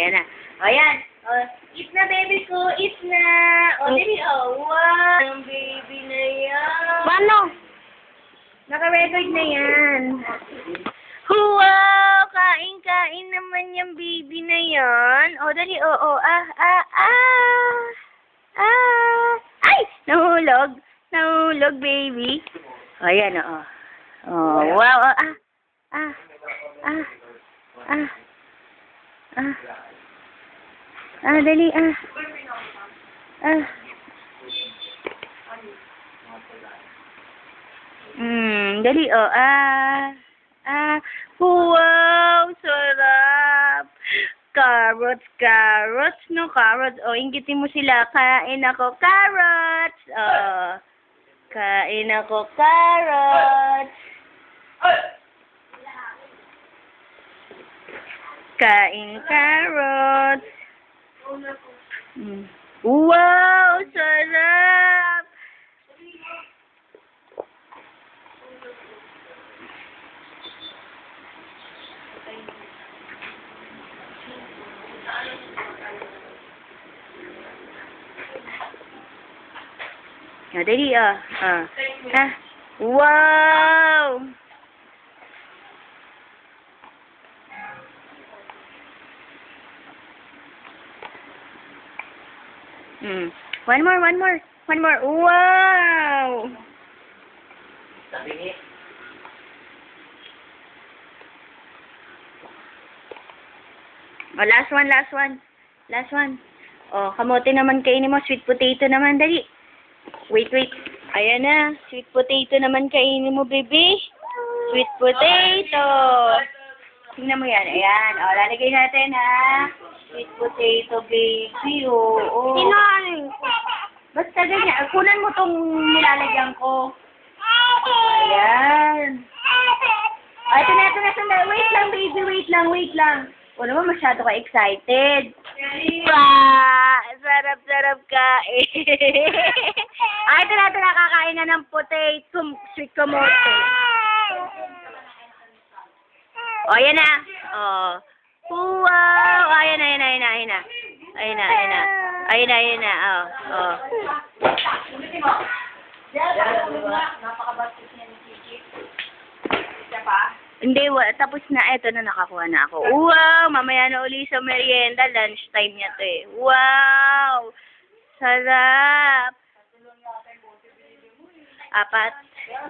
Ayan na. O, yan. O, eat na, baby ko. Eat na. O, dali. O, wow. Ang baby na yan. Paano? Naka-record na yan. Wow! Kain-kain naman yung baby na yan. O, dali. O. Ay! Nahulog. Nahulog, baby. O, yan, o. Oh, wow. Dali. Dali, o. Wow, sarap. Carrots, no? Carrots. O, inggitin mo sila. Kain ako, carrots. O. Kain ako, carrots. Kain carrots. Wow, sarap. Dali, wow. One more. Wow. Oh, last one. Oh, kamote naman kainin mo. Sweet potato naman, dali. Wait. Ayan na. Sweet potato naman kainin mo, baby. Sweet potato. Tingnan mo yan. Ayan. O, lalagay natin, ha. Sweet potato, baby. Oo. Sinaling ko. Basta ganyan. Kunan mo tong nilalagyan ko. Ayan. Ay, ito na. Sandali. Wait lang. O naman, masyado ka excited. Sarap ka eh. Ay, ito na. Kakain na ng potato. Sweet kamote. O, ayan na. O. Wow. Ayan na. O. Hindi, tapos na. Eto na, nakakuha na ako. Wow! Mamaya na uli sa merienda. Lunch time niya to eh. Wow! Sarap! 4.